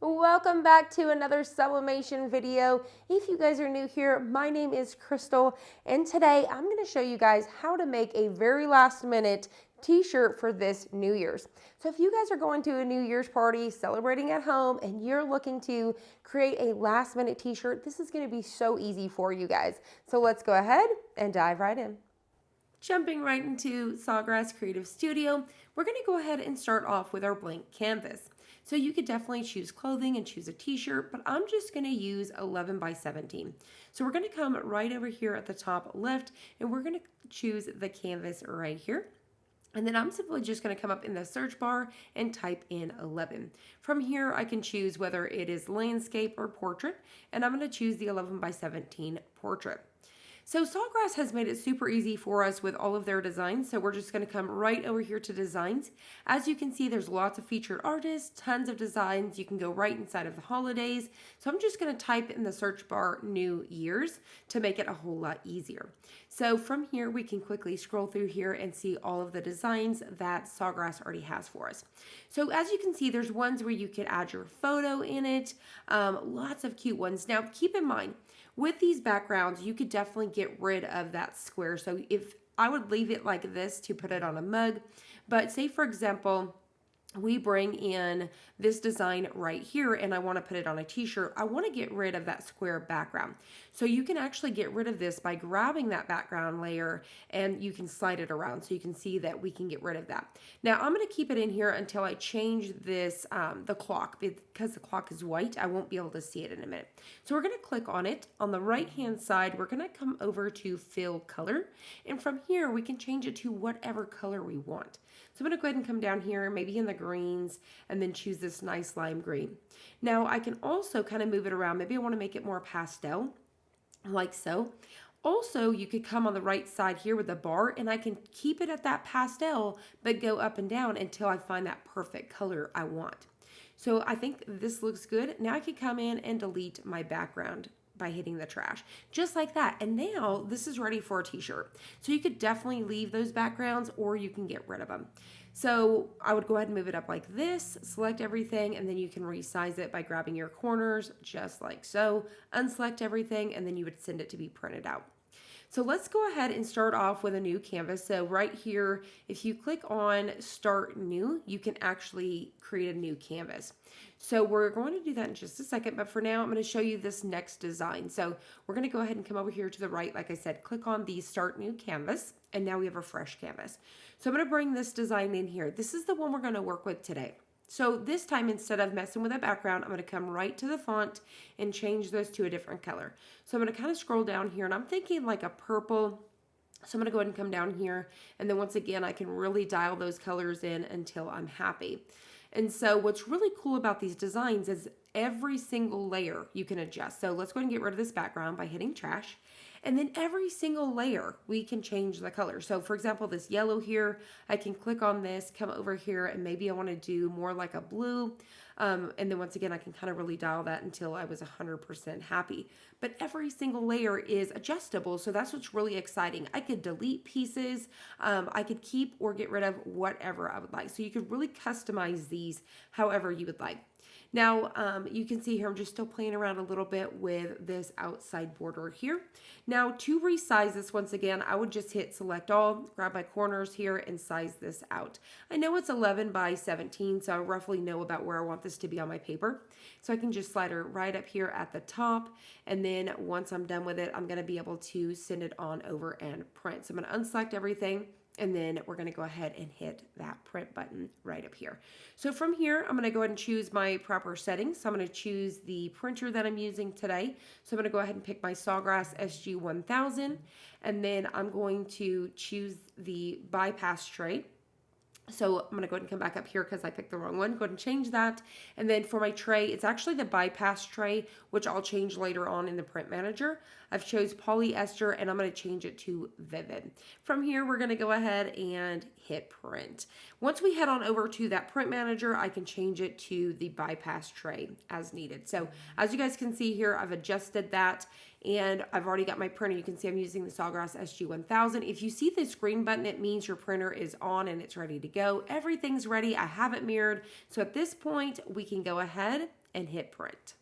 Welcome back to another sublimation video. If you guys are new here, my name is Crystal, and today I'm going to show you guys how to make a very last minute t-shirt for this New Year's. So if you guys are going to a New Year's party, celebrating at home, and you're looking to create a last minute t-shirt, this is going to be so easy for you guys. So let's go ahead and dive right in. Jumping right into Sawgrass Creative Studio, we're going to go ahead and start off with our blank canvas. So you could definitely choose clothing and choose a t-shirt, but I'm just going to use 11 by 17. So we're going to come right over here at the top left, and we're going to choose the canvas right here. And then I'm simply just going to come up in the search bar and type in 11. From here, I can choose whether it is landscape or portrait, and I'm going to choose the 11 by 17 portrait. So Sawgrass has made it super easy for us with all of their designs, so we're just going to come right over here to designs. As you can see, there's lots of featured artists, tons of designs. You can go right inside of the holidays. So I'm just going to type in the search bar New Year's to make it a whole lot easier. So from here, we can quickly scroll through here and see all of the designs that Sawgrass already has for us. So as you can see, there's ones where you could add your photo in it, lots of cute ones. Now keep in mind, with these backgrounds, you could definitely get rid of that square. So if I would leave it like this to put it on a mug, but say for example, we bring in this design right here and I want to put it on a t-shirt, I want to get rid of that square background. So you can actually get rid of this by grabbing that background layer and you can slide it around so you can see that we can get rid of that. Now I'm going to keep it in here until I change this, the clock, because the clock is white, I won't be able to see it in a minute. So we're going to click on it. On the right hand side, we're going to come over to fill color. And from here, we can change it to whatever color we want. So I'm going to go ahead and come down here, maybe in the greens, and then choose this nice lime green. Now I can also kind of move it around. Maybe I want to make it more pastel, like so. Also, you could come on the right side here with the bar, and I can keep it at that pastel, but go up and down until I find that perfect color I want. So I think this looks good. Now I can come in and delete my background by hitting the trash, just like that. And now this is ready for a t-shirt. So you could definitely leave those backgrounds or you can get rid of them. So I would go ahead and move it up like this, select everything, and then you can resize it by grabbing your corners, just like so, unselect everything, and then you would send it to be printed out. So let's go ahead and start off with a new canvas. So right here, if you click on Start New, you can actually create a new canvas. So we're going to do that in just a second, but for now, I'm going to show you this next design. So we're going to go ahead and come over here to the right. Like I said, click on the Start New Canvas, and now we have a fresh canvas. So I'm going to bring this design in here. This is the one we're going to work with today. So this time, instead of messing with that background, I'm going to come right to the font and change those to a different color. So I'm going to kind of scroll down here, and I'm thinking like a purple. So I'm going to go ahead and come down here, and then once again, I can really dial those colors in until I'm happy. And so what's really cool about these designs is every single layer you can adjust. So let's go ahead and get rid of this background by hitting trash. And then every single layer, we can change the color. So for example, this yellow here, I can click on this, come over here, and maybe I want to do more like a blue. And then once again, I can kind of really dial that until I was 100% happy. But every single layer is adjustable, so that's what's really exciting. I could delete pieces, I could keep or get rid of whatever I would like. So you could really customize these however you would like. Now, you can see here, I'm just still playing around a little bit with this outside border here. Now, to resize this, once again, I would just hit select all, grab my corners here, and size this out. I know it's 11 by 17, so I roughly know about where I want this to be on my paper. So I can just slide her right up here at the top, and then once I'm done with it, I'm going to be able to send it on over and print. So I'm going to unselect everything. And then we're going to go ahead and hit that print button right up here. So from here, I'm going to go ahead and choose my proper settings. So I'm going to choose the printer that I'm using today. So I'm going to go ahead and pick my Sawgrass SG-1000. And then I'm going to choose the bypass tray. So I'm going to go ahead and come back up here because I picked the wrong one. Go ahead and change that. And then for my tray, it's actually the bypass tray, which I'll change later on in the print manager. I've chose polyester and I'm going to change it to vivid. From here, we're going to go ahead and hit print. Once we head on over to that print manager, I can change it to the bypass tray as needed. So as you guys can see here, I've adjusted that and I've already got my printer. You can see I'm using the Sawgrass SG-1000. If you see this green button, it means your printer is on and it's ready to go. Everything's ready. I have it mirrored. So at this point, we can go ahead and hit print.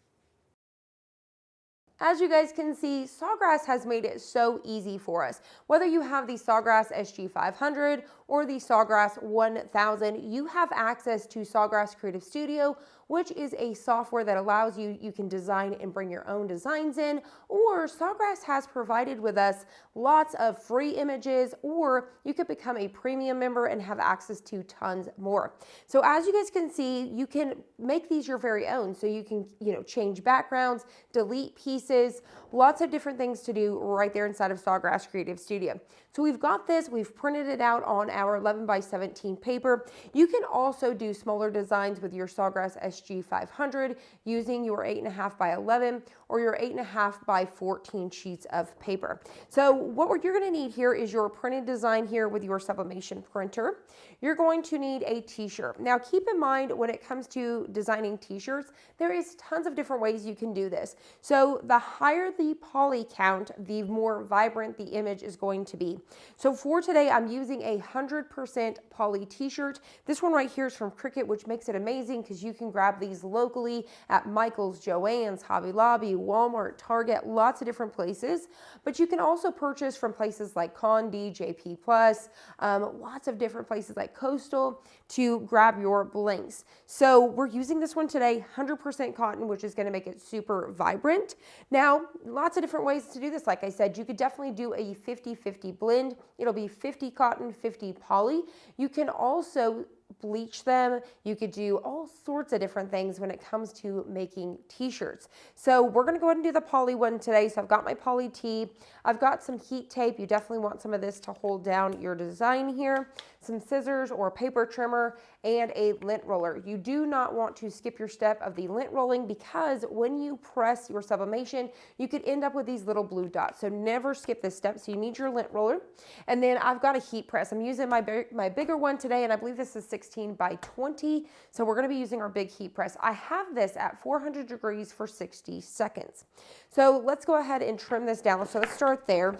As you guys can see, Sawgrass has made it so easy for us. Whether you have the Sawgrass SG500 or the Sawgrass 1000, you have access to Sawgrass Creative Studio, which is a software that allows you can design and bring your own designs in, or Sawgrass has provided with us lots of free images, or you could become a premium member and have access to tons more. So as you guys can see, you can make these your very own. So you can, change backgrounds, delete pieces, lots of different things to do right there inside of Sawgrass Creative Studio. So we've got this, we've printed it out on our 11 by 17 paper. You can also do smaller designs with your Sawgrass SG500 using your 8.5 by 11 or your 8.5 by 14 sheets of paper. So what you're gonna need here is your printed design here with your Sublimation printer. You're going to need a t-shirt. Now keep in mind when it comes to designing t-shirts, there is tons of different ways you can do this. So the higher the poly count, the more vibrant the image is going to be. So for today, I'm using a 100% poly t-shirt. This one right here is from Cricut, which makes it amazing because you can grab these locally at Michael's, Joann's, Hobby Lobby, Walmart, Target, lots of different places. But you can also purchase from places like Condi, JP Plus, lots of different places like Coastal to grab your blanks. So we're using this one today, 100% cotton, which is going to make it super vibrant. Now, lots of different ways to do this. Like I said, you could definitely do a 50-50 blend. It'll be 50 cotton, 50 poly. You can also bleach them. You could do all sorts of different things when it comes to making t-shirts. So we're going to go ahead and do the poly one today. So I've got my poly tee. I've got some heat tape. You definitely want some of this to hold down your design here. Some scissors or paper trimmer and a lint roller. You do not want to skip your step of the lint rolling because when you press your sublimation, you could end up with these little blue dots. So never skip this step. So you need your lint roller. And then I've got a heat press. I'm using my bigger one today, and I believe this is 16 by 20. So we're going to be using our big heat press. I have this at 400 degrees for 60 seconds. So let's go ahead and trim this down. So let's start there.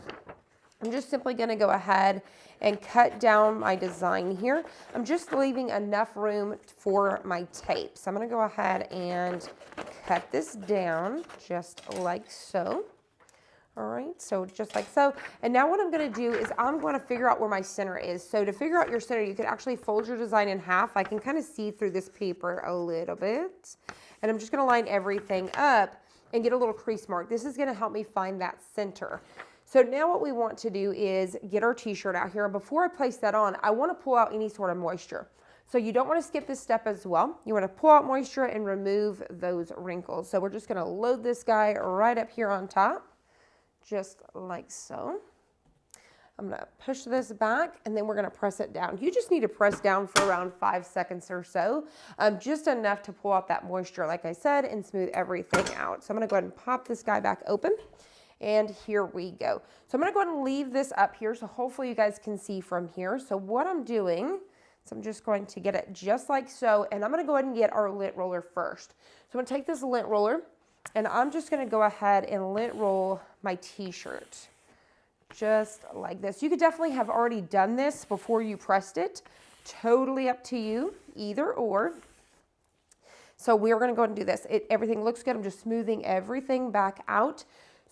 I'm just simply going to go ahead and cut down my design here. I'm just leaving enough room for my tape. So I'm going to go ahead and cut this down just like so. All right, so just like so. And now what I'm going to do is I'm going to figure out where my center is. So to figure out your center, you could actually fold your design in half. I can kind of see through this paper a little bit. And I'm just going to line everything up and get a little crease mark. This is going to help me find that center. So now what we want to do is get our t-shirt out here. And before I place that on, I want to pull out any sort of moisture. So you don't want to skip this step as well. You want to pull out moisture and remove those wrinkles. So we're just going to load this guy right up here on top, just like so. I'm going to push this back and then we're going to press it down. You just need to press down for around 5 seconds or so, just enough to pull out that moisture, like I said, and smooth everything out. So I'm going to go ahead and pop this guy back open. And here we go. So I'm going to go ahead and leave this up here. So hopefully you guys can see from here. So what I'm doing is I'm just going to get it just like so. And I'm going to go ahead and get our lint roller first. So I'm going to take this lint roller and I'm just going to go ahead and lint roll my t-shirt just like this. You could definitely have already done this before you pressed it. Totally up to you, either or. So we're going to go ahead and do this. Everything looks good. I'm just smoothing everything back out.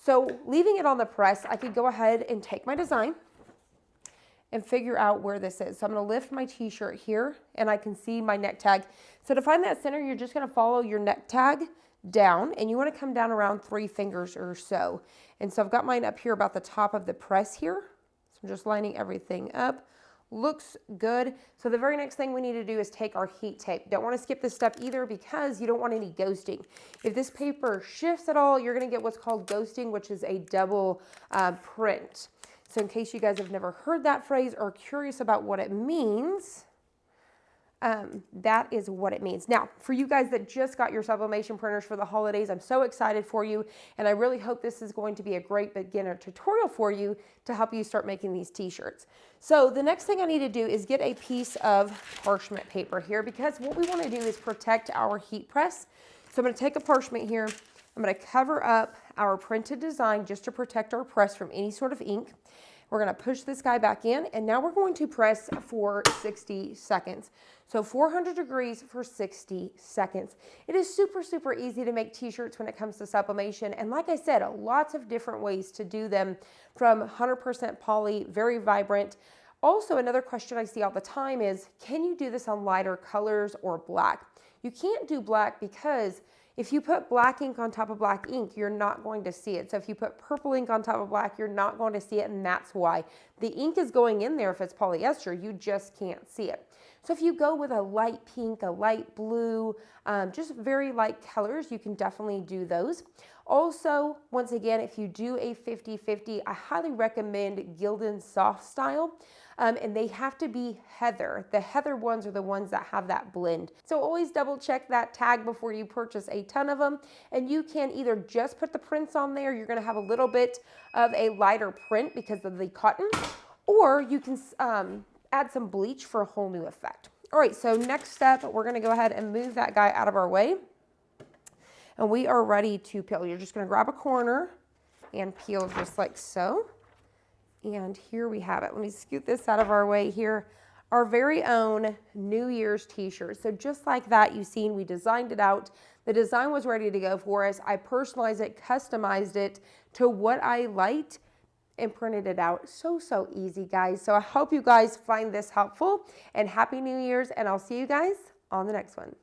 So leaving it on the press, I could go ahead and take my design and figure out where this is. So I'm going to lift my t-shirt here and I can see my neck tag. So to find that center, you're just going to follow your neck tag down and you want to come down around 3 fingers or so. And so I've got mine up here about the top of the press here. So I'm just lining everything up. Looks good. So the very next thing we need to do is take our heat tape. Don't want to skip this step either because you don't want any ghosting. If this paper shifts at all, you're going to get what's called ghosting, which is a double print. So in case you guys have never heard that phrase or are curious about what it means, that is what it means. Now, for you guys that just got your sublimation printers for the holidays, I'm so excited for you, and I really hope this is going to be a great beginner tutorial for you to help you start making these t-shirts. So the next thing I need to do is get a piece of parchment paper here because what we want to do is protect our heat press. So I'm going to take a parchment here. I'm going to cover up our printed design just to protect our press from any sort of ink. We're gonna push this guy back in, and now we're going to press for 60 seconds. So 400 degrees for 60 seconds. It is super, super easy to make t-shirts when it comes to sublimation. And like I said, lots of different ways to do them, from 100% poly, very vibrant. Also, another question I see all the time is, can you do this on lighter colors or black? You can't do black because if you put black ink on top of black ink, you're not going to see it. So if you put purple ink on top of black, you're not going to see it, and that's why. The ink is going in there if it's polyester, you just can't see it. So if you go with a light pink, a light blue, just very light colors, you can definitely do those. Also, once again, if you do a 50-50, I highly recommend Gildan Soft Style. And they have to be heather. The heather ones are the ones that have that blend. So always double check that tag before you purchase a ton of them. And you can either just put the prints on there, you're gonna have a little bit of a lighter print because of the cotton, or you can add some bleach for a whole new effect. All right, so next step, we're gonna go ahead and move that guy out of our way. And we are ready to peel. You're just gonna grab a corner and peel just like so. And here we have it. Let me scoot this out of our way here. Our very own New Year's t-shirt. So just like that, you've seen, we designed it out. The design was ready to go for us. I personalized it, customized it to what I liked, and printed it out. So, so easy, guys. So I hope you guys find this helpful, and Happy New Year's, and I'll see you guys on the next one.